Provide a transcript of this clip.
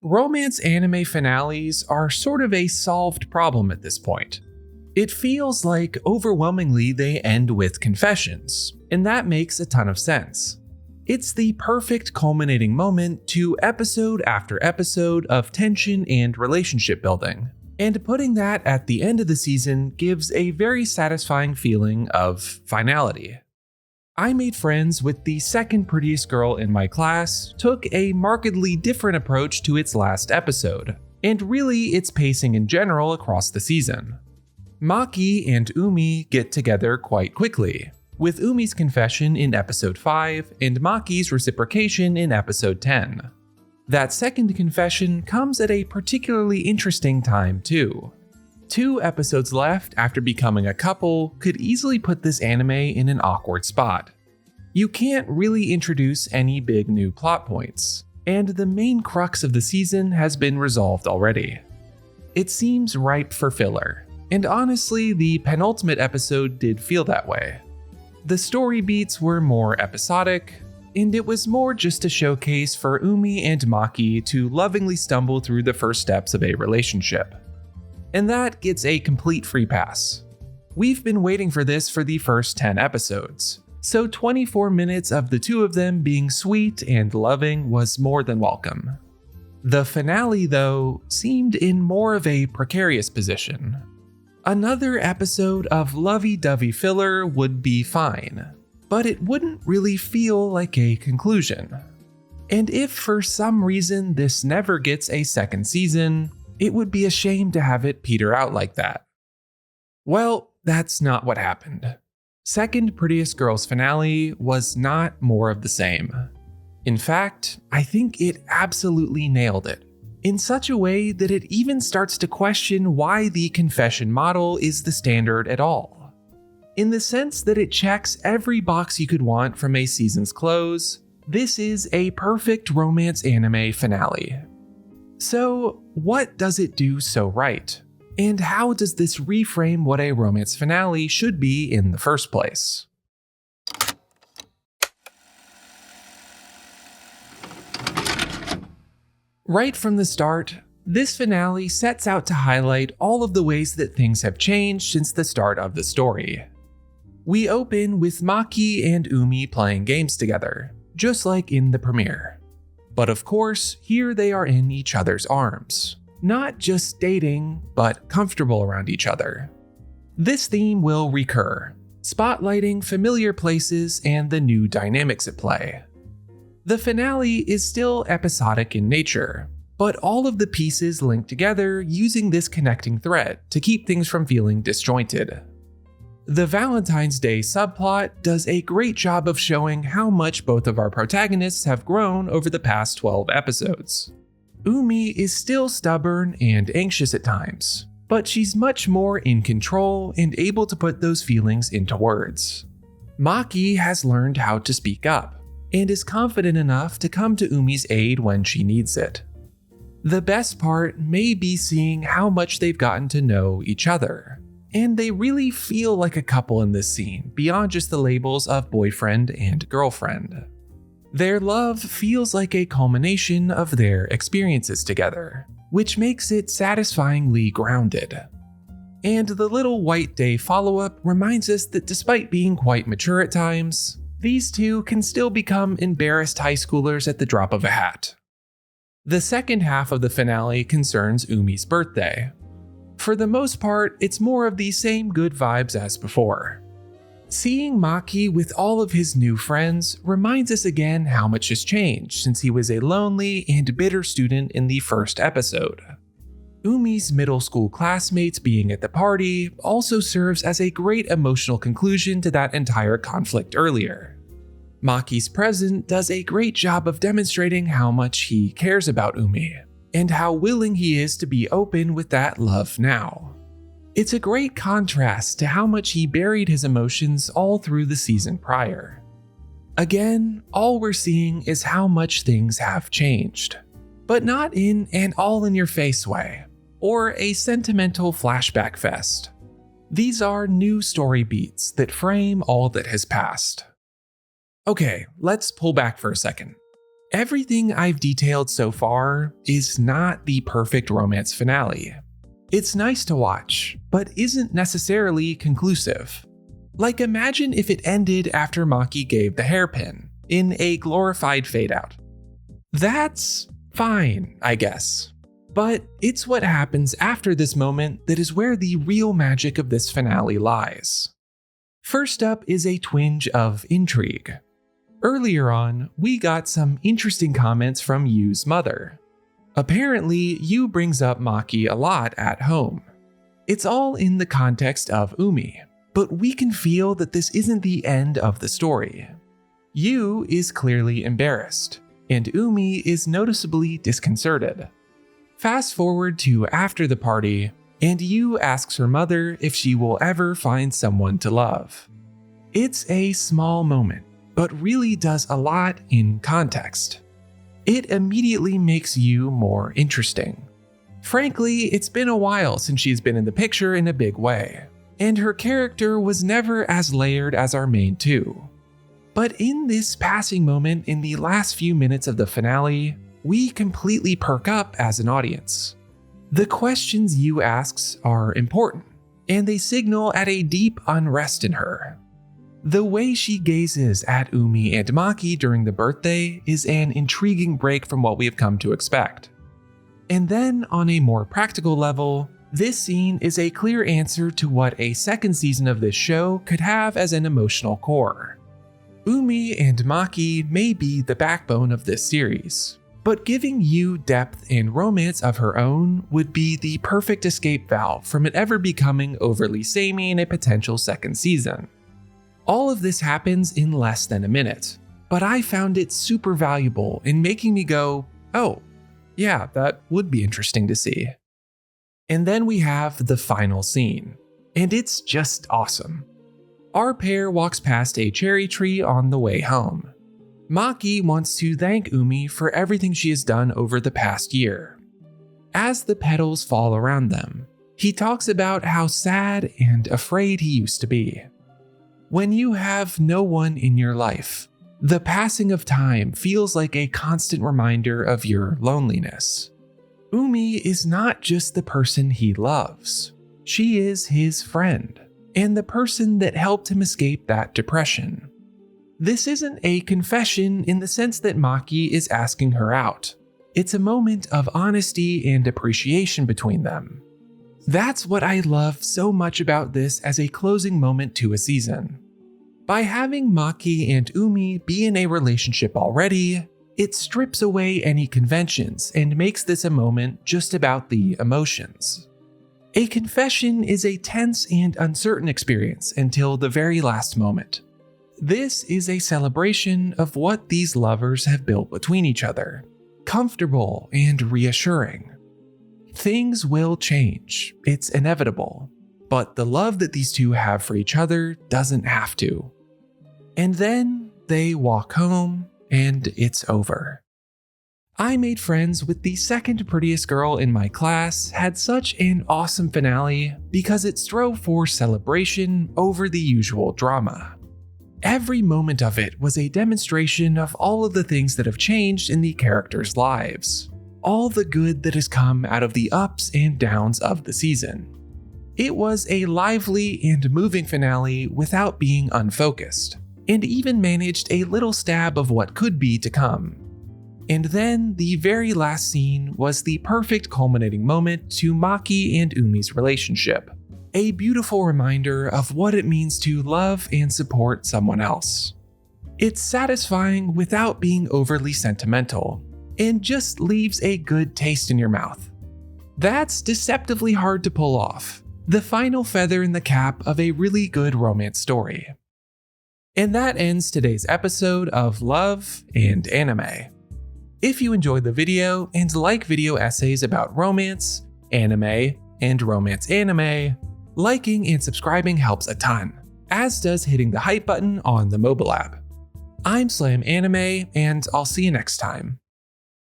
Romance anime finales are sort of a solved problem at this point. It feels like overwhelmingly they end with confessions, and that makes a ton of sense. It's the perfect culminating moment to episode after episode of tension and relationship building, and putting that at the end of the season gives a very satisfying feeling of finality. I made friends with the second prettiest girl in my class, took a markedly different approach to its last episode, and really its pacing in general across the season. Maki and Umi get together quite quickly, with Umi's confession in episode 5 and Maki's reciprocation in episode 10. That second confession comes at a particularly interesting time too. 2 episodes left after becoming a couple could easily put this anime in an awkward spot. You can't really introduce any big new plot points, and the main crux of the season has been resolved already. It seems ripe for filler, and honestly, the penultimate episode did feel that way. The story beats were more episodic, and it was more just a showcase for Umi and Maki to lovingly stumble through the first steps of a relationship. And that gets a complete free pass. We've been waiting for this for the first 10 episodes, so 24 minutes of the two of them being sweet and loving was more than welcome. The finale, though, seemed in more of a precarious position. Another episode of lovey-dovey filler would be fine, but it wouldn't really feel like a conclusion. And if for some reason this never gets a second season, it would be a shame to have it peter out like that. Well, that's not what happened. Second Prettiest Girl's finale was not more of the same. In fact, I think it absolutely nailed it, in such a way that it even starts to question why the confession model is the standard at all. In the sense that it checks every box you could want from a season's close, this is a perfect romance anime finale. So, what does it do so right? And how does this reframe what a romance finale should be in the first place? Right from the start, this finale sets out to highlight all of the ways that things have changed since the start of the story. We open with Maki and Umi playing games together, just like in the premiere. But of course, here they are in each other's arms. Not just dating, but comfortable around each other. This theme will recur, spotlighting familiar places and the new dynamics at play. The finale is still episodic in nature, but all of the pieces link together using this connecting thread to keep things from feeling disjointed. The Valentine's Day subplot does a great job of showing how much both of our protagonists have grown over the past 12 episodes. Umi is still stubborn and anxious at times, but she's much more in control and able to put those feelings into words. Maki has learned how to speak up, and is confident enough to come to Umi's aid when she needs it. The best part may be seeing how much they've gotten to know each other. And they really feel like a couple in this scene, beyond just the labels of boyfriend and girlfriend. Their love feels like a culmination of their experiences together, which makes it satisfyingly grounded. And the little White Day follow-up reminds us that despite being quite mature at times, these two can still become embarrassed high schoolers at the drop of a hat. The second half of the finale concerns Umi's birthday. For the most part, it's more of the same good vibes as before. Seeing Maki with all of his new friends reminds us again how much has changed since he was a lonely and bitter student in the first episode. Umi's middle school classmates being at the party also serves as a great emotional conclusion to that entire conflict earlier. Maki's present does a great job of demonstrating how much he cares about Umi, and how willing he is to be open with that love now. It's a great contrast to how much he buried his emotions all through the season prior. Again, all we're seeing is how much things have changed, but not in an all-in-your-face way, or a sentimental flashback fest. These are new story beats that frame all that has passed. Okay, let's pull back for a second. Everything I've detailed so far is not the perfect romance finale. It's nice to watch, but isn't necessarily conclusive. Like, imagine if it ended after Maki gave the hairpin, in a glorified fade-out. That's fine, I guess. But it's what happens after this moment that is where the real magic of this finale lies. First up is a twinge of intrigue. Earlier on, we got some interesting comments from Yu's mother. Apparently, Yu brings up Maki a lot at home. It's all in the context of Umi, but we can feel that this isn't the end of the story. Yu is clearly embarrassed, and Umi is noticeably disconcerted. Fast forward to after the party, and Yu asks her mother if she will ever find someone to love. It's a small moment, but really does a lot in context. It immediately makes Yu more interesting. Frankly, it's been a while since she's been in the picture in a big way, and her character was never as layered as our main two. But in this passing moment in the last few minutes of the finale, we completely perk up as an audience. The questions Yu asks are important, and they signal at a deep unrest in her. The way she gazes at Umi and Maki during the birthday is an intriguing break from what we have come to expect. And then, on a more practical level, this scene is a clear answer to what a second season of this show could have as an emotional core. Umi and Maki may be the backbone of this series, but giving Yu depth and romance of her own would be the perfect escape valve from it ever becoming overly samey in a potential second season. All of this happens in less than a minute, but I found it super valuable in making me go, oh, yeah, that would be interesting to see. And then we have the final scene, and it's just awesome. Our pair walks past a cherry tree on the way home. Maki wants to thank Umi for everything she has done over the past year. As the petals fall around them, he talks about how sad and afraid he used to be. When you have no one in your life, the passing of time feels like a constant reminder of your loneliness. Umi is not just the person he loves. She is his friend, and the person that helped him escape that depression. This isn't a confession in the sense that Maki is asking her out. It's a moment of honesty and appreciation between them. That's what I love so much about this as a closing moment to a season. By having Maki and Umi be in a relationship already, it strips away any conventions and makes this a moment just about the emotions. A confession is a tense and uncertain experience until the very last moment. This is a celebration of what these lovers have built between each other, comfortable and reassuring. Things will change, it's inevitable, but the love that these two have for each other doesn't have to. And then they walk home, and it's over. I made friends with the second prettiest girl in my class had such an awesome finale because it strove for celebration over the usual drama. Every moment of it was a demonstration of all of the things that have changed in the characters' lives, all the good that has come out of the ups and downs of the season. It was a lively and moving finale without being unfocused, and even managed a little stab of what could be to come. And then the very last scene was the perfect culminating moment to Maki and Umi's relationship. A beautiful reminder of what it means to love and support someone else. It's satisfying without being overly sentimental, and just leaves a good taste in your mouth. That's deceptively hard to pull off, the final feather in the cap of a really good romance story. And that ends today's episode of Love and Anime. If you enjoyed the video and like video essays about romance, anime, and romance anime, liking and subscribing helps a ton, as does hitting the hype button on the mobile app. I'm Slam Anime, and I'll see you next time.